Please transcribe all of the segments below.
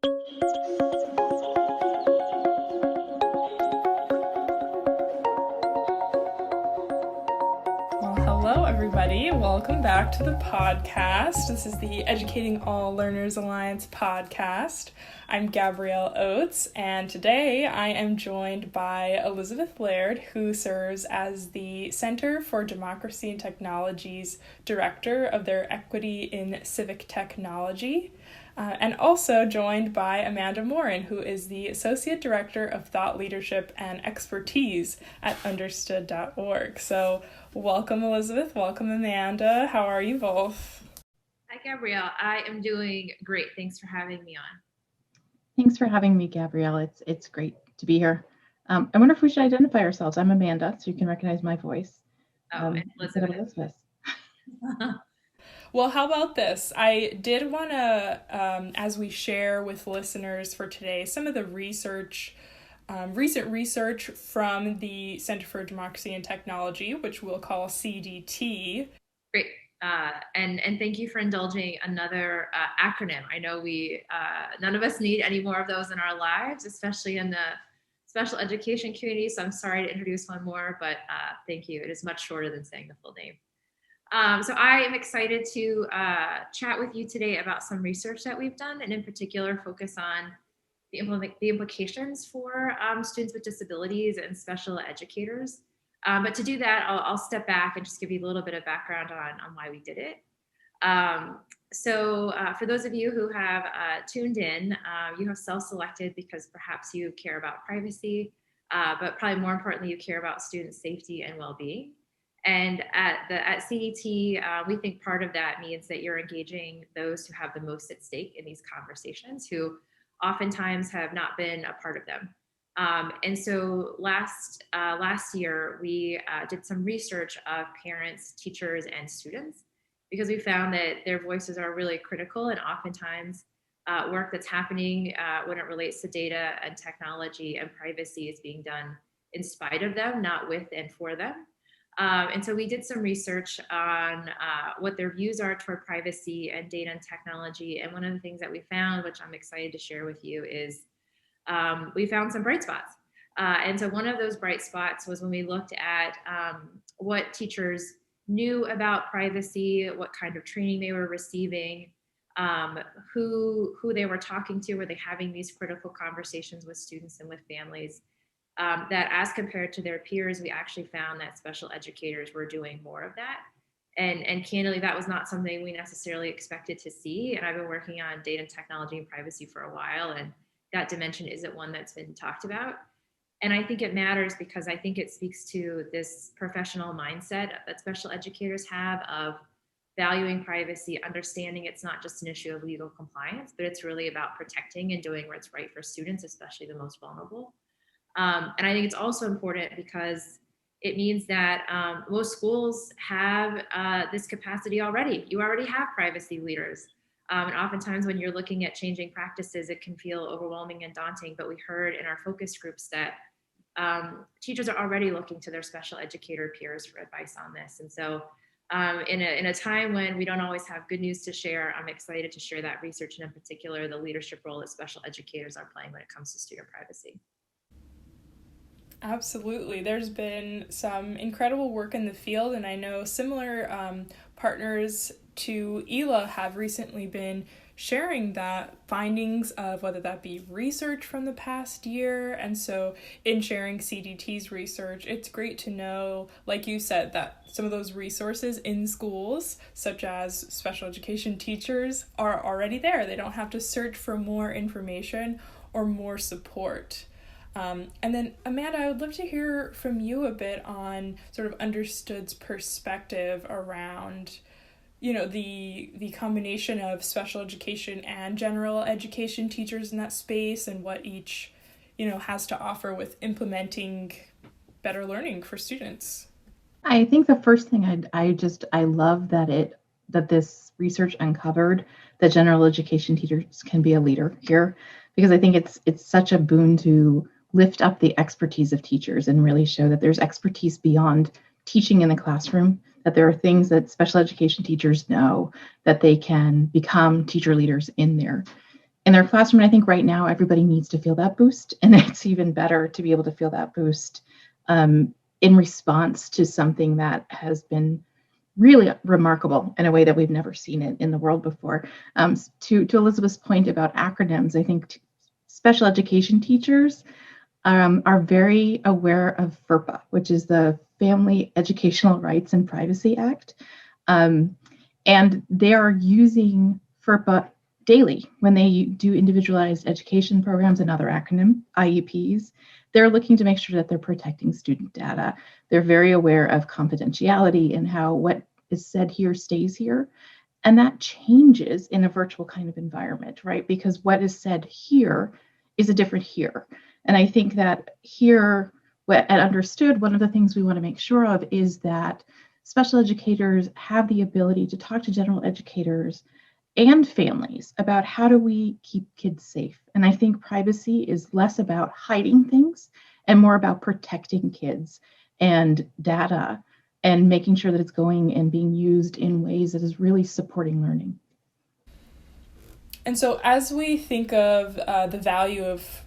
Well, hello, everybody. Welcome back to the podcast. This is the Educating All Learners Alliance podcast. I'm Gabrielle Oates, and today I am joined by Elizabeth Laird, who serves as the Center for Democracy and Technology's Director of their Equity in Civic Technology. And also joined by Amanda Morin, who is the Associate Director of Thought Leadership and Expertise at understood.org. So welcome, Elizabeth. Welcome, Amanda. How are you both? Hi, Gabrielle. I am doing great. Thanks for having me on. Thanks for having me, Gabrielle. It's great to be here. I wonder if we should identify ourselves. I'm Amanda, so you can recognize my voice. And Elizabeth. Well, how about this? I did want to, as we share with listeners for today, some of the research, recent research from the Center for Democracy and Technology, which we'll call CDT. Great. And thank you for indulging another acronym. I know we none of us need any more of those in our lives, especially in the special education community. So I'm sorry to introduce one more, but thank you. It is much shorter than saying the full name. So I am excited to chat with you today about some research that we've done, and in particular focus on the implications for students with disabilities and special educators. But to do that, I'll step back and just give you a little bit of background on why we did it. So for those of you who have tuned in, you have self-selected because perhaps you care about privacy, but probably more importantly, you care about student safety and well-being. And at CDT, we think part of that means that you're engaging those who have the most at stake in these conversations, who oftentimes have not been a part of them. And so last year, we did some research of parents, teachers, and students, because we found that their voices are really critical, and oftentimes work that's happening when it relates to data and technology and privacy is being done in spite of them, not with and for them. And so we did some research on what their views are toward privacy and data and technology. And one of the things that we found, which I'm excited to share with you, is we found some bright spots. And so one of those bright spots was when we looked at what teachers knew about privacy, what kind of training they were receiving, who they were talking to, were they having these critical conversations with students and with families. That as compared to their peers, we actually found that special educators were doing more of that. And candidly, that was not something we necessarily expected to see. And I've been working on data and technology and privacy for a while, and that dimension isn't one that's been talked about. And I think it matters because I think it speaks to this professional mindset that special educators have of valuing privacy, understanding it's not just an issue of legal compliance, but it's really about protecting and doing what's right for students, especially the most vulnerable. And I think it's also important because it means that most schools have this capacity already. You already have privacy leaders. And oftentimes when you're looking at changing practices, it can feel overwhelming and daunting. But we heard in our focus groups that teachers are already looking to their special educator peers for advice on this. And so in a time when we don't always have good news to share, I'm excited to share that research, and in particular, the leadership role that special educators are playing when it comes to student privacy. Absolutely. There's been some incredible work in the field, and I know similar partners to ELA have recently been sharing that findings of whether that be research from the past year. And so in sharing CDT's research, it's great to know, like you said, that some of those resources in schools, such as special education teachers, are already there. They don't have to search for more information or more support. And then, Amanda, I would love to hear from you a bit on sort of Understood's perspective around, you know, the combination of special education and general education teachers in that space, and what each, you know, has to offer with implementing better learning for students. I think the first thing I love that this research uncovered that general education teachers can be a leader here, because I think it's such a boon to lift up the expertise of teachers and really show that there's expertise beyond teaching in the classroom, that there are things that special education teachers know that they can become teacher leaders in there. in their classroom. And I think right now everybody needs to feel that boost, and it's even better to be able to feel that boost in response to something that has been really remarkable in a way that we've never seen it in the world before. To Elizabeth's point about acronyms, I think special education teachers are very aware of FERPA, which is the Family Educational Rights and Privacy Act. And they are using FERPA daily when they do individualized education programs and other acronym IEPs. They're looking to make sure that they're protecting student data. They're very aware of confidentiality and how what is said here stays here. And that changes in a virtual kind of environment, right? Because what is said here is a different here. And I think that here, at Understood, one of the things we want to make sure of is that special educators have the ability to talk to general educators and families about how do we keep kids safe. And I think privacy is less about hiding things and more about protecting kids and data and making sure that it's going and being used in ways that is really supporting learning. And so as we think of the value of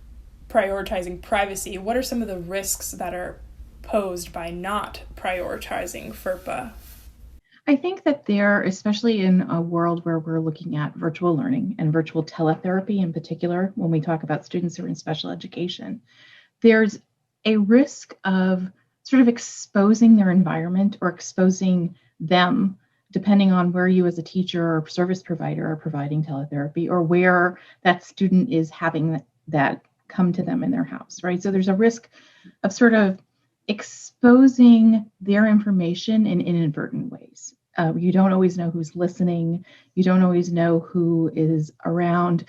prioritizing privacy, what are some of the risks that are posed by not prioritizing FERPA? I think that there, especially in a world where we're looking at virtual learning and virtual teletherapy in particular, when we talk about students who are in special education, there's a risk of sort of exposing their environment or exposing them, depending on where you as a teacher or service provider are providing teletherapy, or where that student is having that come to them in their house, right? So there's a risk of sort of exposing their information in inadvertent ways. You don't always know who's listening. You don't always know who is around.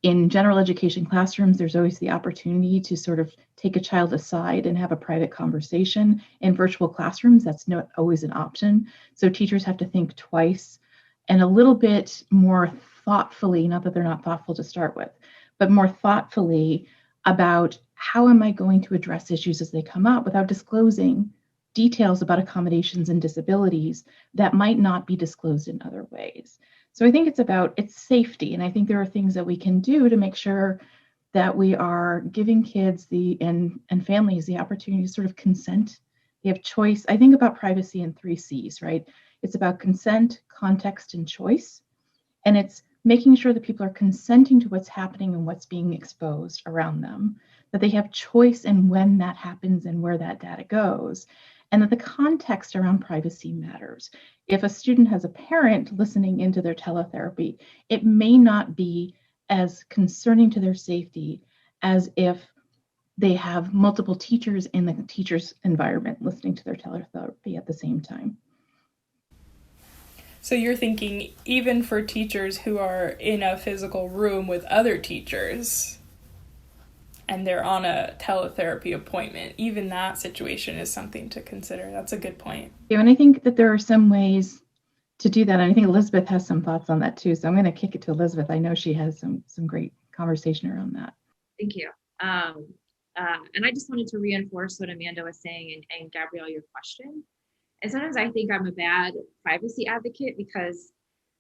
In general education classrooms, there's always the opportunity to sort of take a child aside and have a private conversation. In virtual classrooms, that's not always an option. So teachers have to think twice and a little bit more thoughtfully, not that they're not thoughtful to start with, but more thoughtfully about how am I going to address issues as they come up without disclosing details about accommodations and disabilities that might not be disclosed in other ways. So I think it's about its safety. And I think there are things that we can do to make sure that we are giving kids and families the opportunity to sort of consent. They have choice. I think about privacy in 3 C's, right? It's about consent, context, and choice. And it's making sure that people are consenting to what's happening and what's being exposed around them, that they have choice in when that happens and where that data goes, and that the context around privacy matters. If a student has a parent listening into their teletherapy, it may not be as concerning to their safety as if they have multiple teachers in the teacher's environment listening to their teletherapy at the same time. So you're thinking even for teachers who are in a physical room with other teachers and they're on a teletherapy appointment, even that situation is something to consider. That's a good point. Yeah, and I think that there are some ways to do that. And I think Elizabeth has some thoughts on that too. So I'm going to kick it to Elizabeth. I know she has some great conversation around that. Thank you. And I just wanted to reinforce what Amanda was saying and Gabrielle, your question. And sometimes I think I'm a bad privacy advocate because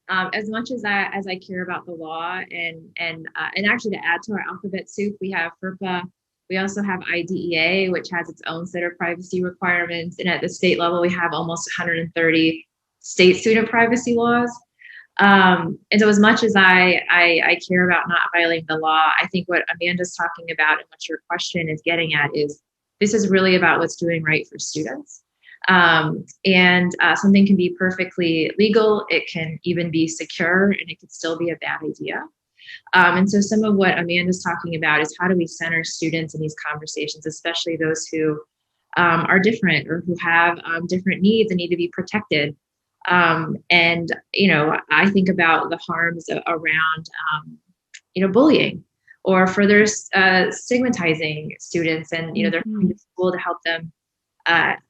as much as I care about the law and actually to add to our alphabet soup, we have FERPA. We also have IDEA, which has its own set of privacy requirements. And at the state level, we have almost 130 state student privacy laws. And so as much as I care about not violating the law, I think what Amanda's talking about and what your question is getting at is this is really about what's doing right for students. And something can be perfectly legal. It can even be secure and it could still be a bad idea. And so some of what Amanda's talking about is how do we center students in these conversations, especially those who are different or who have different needs and need to be protected. And, I think about the harms around, bullying or further stigmatizing students and, they're coming to school to help them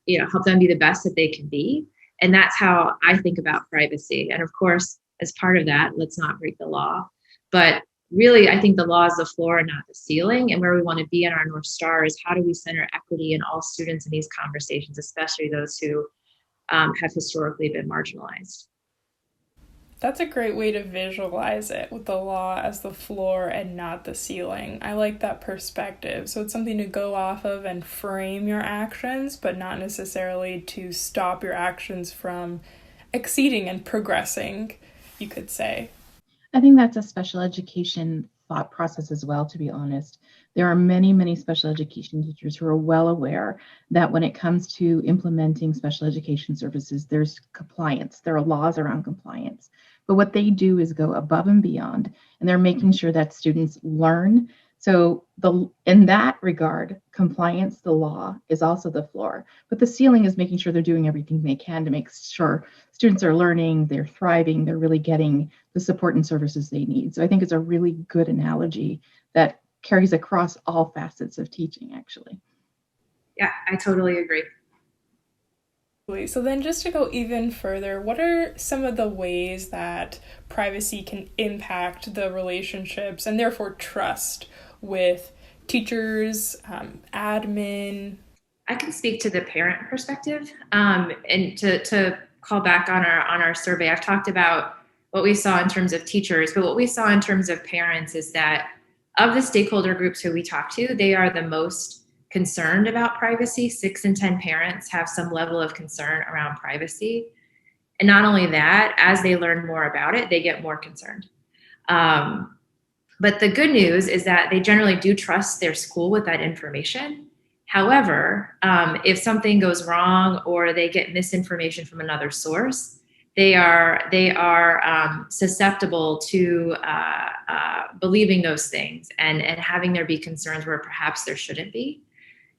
be the best that they can be. And that's how I think about privacy. And of course, as part of that, let's not break the law. But really, I think the law is the floor and not the ceiling. And where we want to be in our North Star is how do we center equity in all students in these conversations, especially those who have historically been marginalized. That's a great way to visualize it, with the law as the floor and not the ceiling. I like that perspective. So it's something to go off of and frame your actions, but not necessarily to stop your actions from exceeding and progressing, you could say. I think that's a special education thought process as well, to be honest. There are many, many special education teachers who are well aware that when it comes to implementing special education services, there's compliance. There are laws around compliance. But what they do is go above and beyond, and they're making sure that students learn. So in that regard, compliance, the law is also the floor. But the ceiling is making sure they're doing everything they can to make sure students are learning, they're thriving, they're really getting the support and services they need. So I think it's a really good analogy that carries across all facets of teaching, actually. Yeah, I totally agree. So then just to go even further, what are some of the ways that privacy can impact the relationships and therefore trust with teachers, admin? I can speak to the parent perspective, and to call back on our survey. I've talked about what we saw in terms of teachers, but what we saw in terms of parents is that of the stakeholder groups who we talk to, they are the most concerned about privacy. 6 in 10 parents have some level of concern around privacy. And not only that, as they learn more about it, they get more concerned. But the good news is that they generally do trust their school with that information. However, if something goes wrong or they get misinformation from another source, they are susceptible to believing those things and having there be concerns where perhaps there shouldn't be.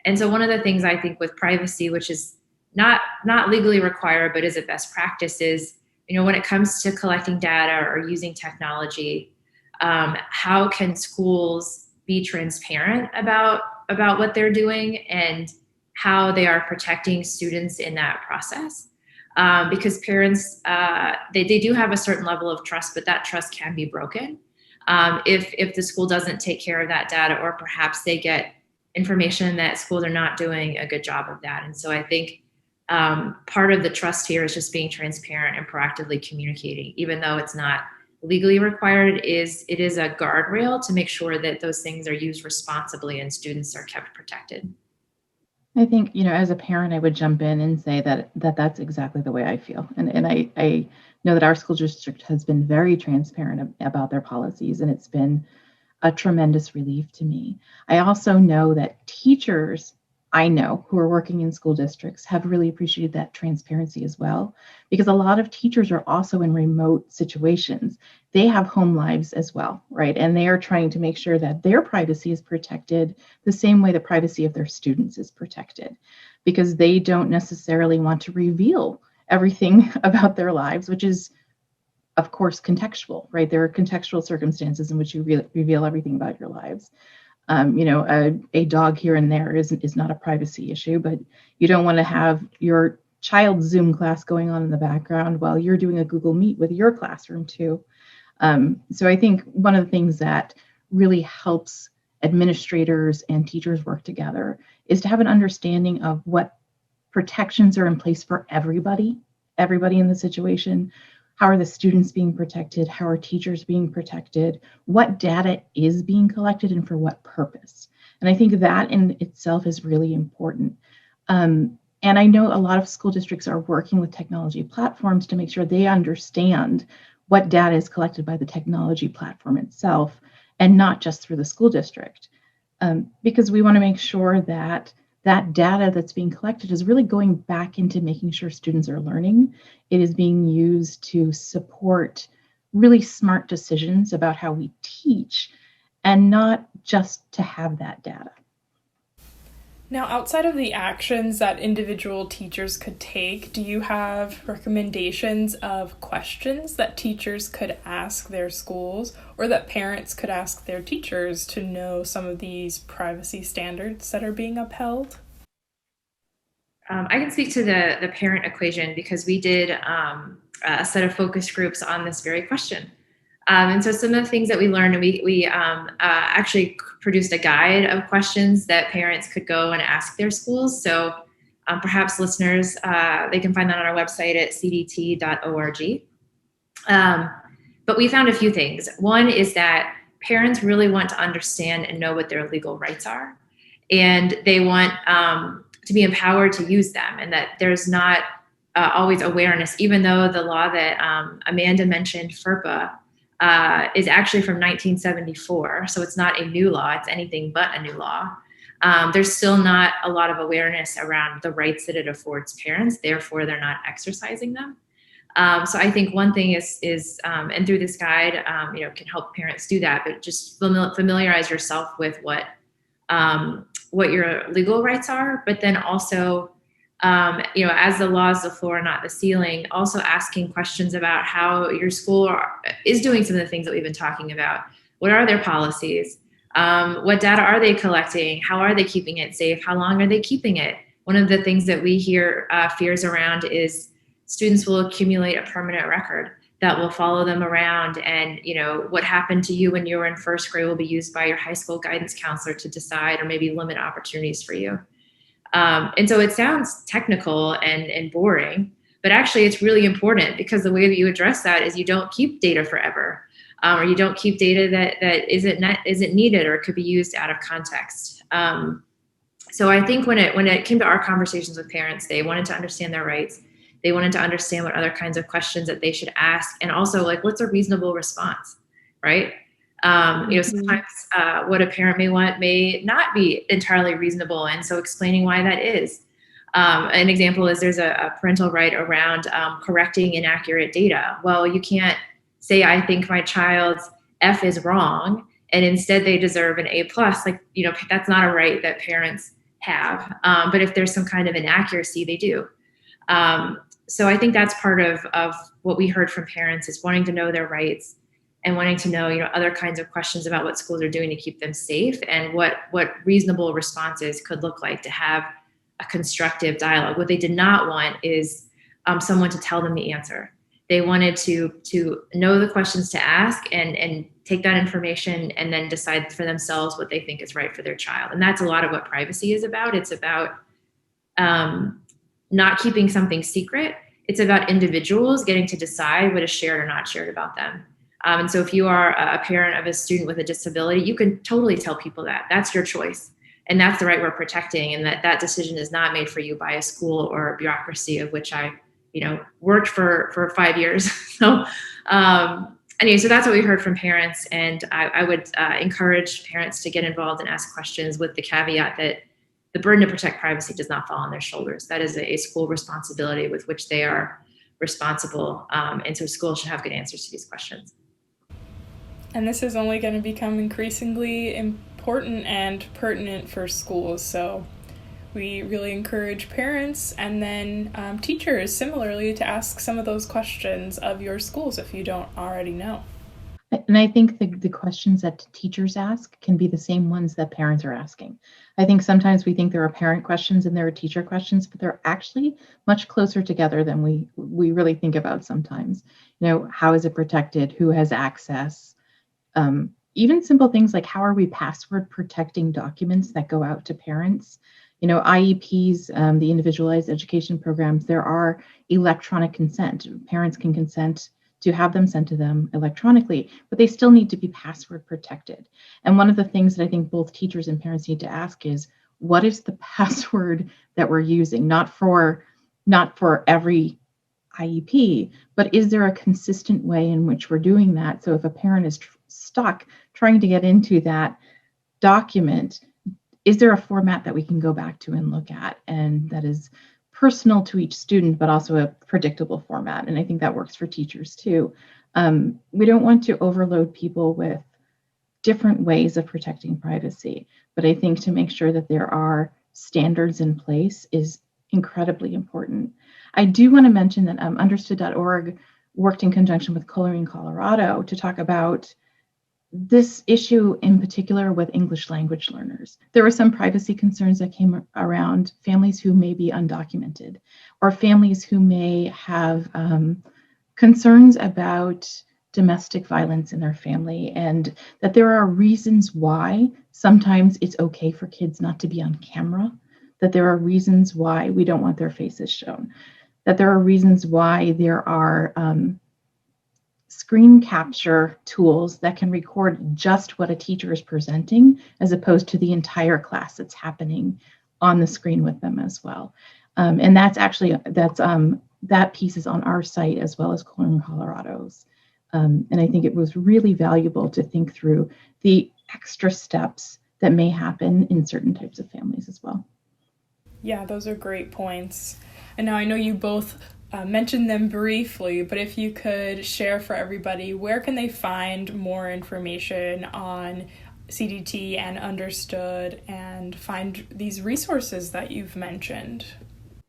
And so one of the things I think with privacy, which is not legally required, but is a best practice, is, when it comes to collecting data or using technology, how can schools be transparent about what they're doing and how they are protecting students in that process? Because parents, they do have a certain level of trust, but that trust can be broken if the school doesn't take care of that data, or perhaps they get information that schools are not doing a good job of that. And so I think part of the trust here is just being transparent and proactively communicating, even though it's not legally required. It is a guardrail to make sure that those things are used responsibly and students are kept protected. I think, as a parent, I would jump in and say that's exactly the way I feel. And I know that our school district has been very transparent about their policies, and it's been a tremendous relief to me. I also know that teachers I know who are working in school districts have really appreciated that transparency as well, because a lot of teachers are also in remote situations. They have home lives as well, right? And they are trying to make sure that their privacy is protected the same way the privacy of their students is protected, because they don't necessarily want to reveal everything about their lives, which is, of course, contextual, right? There are contextual circumstances in which you reveal everything about your lives. A dog here and there is not a privacy issue, but you don't want to have your child's Zoom class going on in the background while you're doing a Google Meet with your classroom too. So I think one of the things that really helps administrators and teachers work together is to have an understanding of what protections are in place for everybody in the situation. How are the students being protected? How are teachers being protected? What data is being collected and for what purpose? And I think that in itself is really important. And I know a lot of school districts are working with technology platforms to make sure they understand what data is collected by the technology platform itself and not just through the school district. Because we want to make sure that that data that's being collected is really going back into making sure students are learning. It is being used to support really smart decisions about how we teach, and not just to have that data. Now, outside of the actions that individual teachers could take, do you have recommendations of questions that teachers could ask their schools, or that parents could ask their teachers to know some of these privacy standards that are being upheld? I can speak to the parent equation, because we did a set of focus groups on this very question. And so some of the things that we learned, and we actually produced a guide of questions that parents could go and ask their schools. So perhaps listeners, they can find that on our website at cdt.org. But we found a few things. One is that parents really want to understand and know what their legal rights are, and they want to be empowered to use them, and that there's not always awareness, even though the law that Amanda mentioned, FERPA, is actually from 1974. So it's not a new law, it's anything but a new law. There's still not a lot of awareness around the rights that it affords parents, therefore they're not exercising them. So I think one thing is and through this guide, can help parents do that, but just familiarize yourself with what your legal rights are, but then also, as the law is the floor, not the ceiling, also asking questions about how your school is doing some of the things that we've been talking about. What are their policies? What data are they collecting? How are they keeping it safe? How long are they keeping it? One of the things that we hear fears around is students will accumulate a permanent record that will follow them around. And, what happened to you when you were in first grade will be used by your high school guidance counselor to decide or maybe limit opportunities for you. And so it sounds technical and boring, but actually it's really important, because the way that you address that is you don't keep data forever, or you don't keep data that isn't needed or could be used out of context. So I think when it came to our conversations with parents, they wanted to understand their rights. They wanted to understand what other kinds of questions that they should ask, and also what's a reasonable response, right? Sometimes what a parent may want may not be entirely reasonable, and so explaining why that is. An example is there's a parental right around correcting inaccurate data. Well, you can't say, I think my child's F is wrong, and instead they deserve an A+. That's not a right that parents have. But if there's some kind of inaccuracy, they do. So I think that's part of what we heard from parents, is wanting to know their rights and wanting to know, other kinds of questions about what schools are doing to keep them safe, and what reasonable responses could look like to have a constructive dialogue. What they did not want is someone to tell them the answer. They wanted to know the questions to ask and take that information and then decide for themselves what they think is right for their child. And that's a lot of what privacy is about. It's about not keeping something secret. It's about individuals getting to decide what is shared or not shared about them. And so if you are a parent of a student with a disability, you can totally tell people that. That's your choice. And that's the right we're protecting, and that decision is not made for you by a school or a bureaucracy of which I worked for 5 years. So anyway, so that's what we heard from parents. And I would encourage parents to get involved and ask questions, with the caveat that the burden to protect privacy does not fall on their shoulders. That is a school responsibility with which they are responsible. And so schools should have good answers to these questions. And this is only going to become increasingly important and pertinent for schools. So we really encourage parents and then teachers similarly to ask some of those questions of your schools if you don't already know. And I think the questions that teachers ask can be the same ones that parents are asking. I think sometimes we think there are parent questions and there are teacher questions, but they're actually much closer together than we really think about sometimes. How is it protected? Who has access? Even simple things like, how are we password protecting documents that go out to parents? IEPs, the individualized education programs, there are electronic consent. Parents can consent to have them sent to them electronically, but they still need to be password protected. And one of the things that I think both teachers and parents need to ask is, what is the password that we're using? Not for every IEP, but is there a consistent way in which we're doing that? So if a parent is stuck trying to get into that document, is there a format that we can go back to and look at, and that is personal to each student, but also a predictable format? And I think that works for teachers too. We don't want to overload people with different ways of protecting privacy, but I think to make sure that there are standards in place is incredibly important. I do want to mention that Understood.org worked in conjunction with Coloring Colorado to talk about this issue in particular with English language learners. There were some privacy concerns that came around families who may be undocumented, or families who may have concerns about domestic violence in their family, and that there are reasons why sometimes it's okay for kids not to be on camera, that there are reasons why we don't want their faces shown, that there are reasons why there are screen capture tools that can record just what a teacher is presenting, as opposed to the entire class that's happening on the screen with them as well. And that piece is on our site as well as Corning Colorado's. And I think it was really valuable to think through the extra steps that may happen in certain types of families as well. Yeah, those are great points. And now I know you both mentioned them briefly, but if you could share for everybody, where can they find more information on CDT and Understood and find these resources that you've mentioned?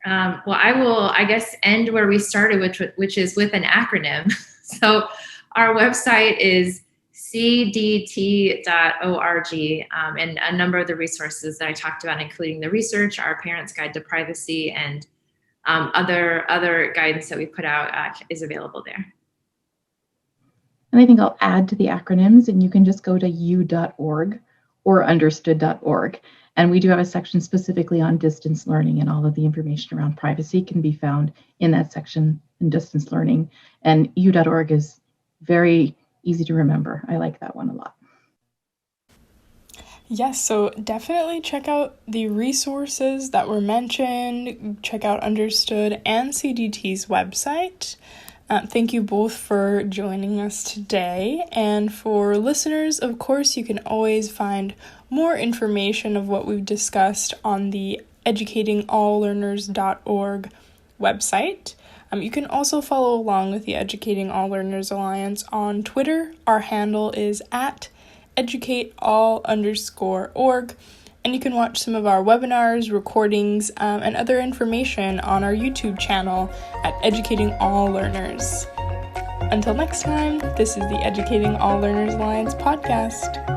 Well, I will, I guess, end where we started, which is with an acronym. So our website is cdt.org, and a number of the resources that I talked about, including the research, our Parents' Guide to Privacy, and other guidance that we put out is available there. And I think I'll add to the acronyms, and you can just go to u.org or understood.org. And we do have a section specifically on distance learning, and all of the information around privacy can be found in that section in distance learning. And u.org is very easy to remember. I like that one a lot. Yes, so definitely check out the resources that were mentioned. Check out Understood and CDT's website. Thank you both for joining us today. And for listeners, of course, you can always find more information of what we've discussed on the educatingalllearners.org website. You can also follow along with the Educating All Learners Alliance on Twitter. Our handle is @educateall_org. And you can watch some of our webinars, recordings, and other information on our YouTube channel at Educating All Learners. Until next time, this is the Educating All Learners Alliance podcast.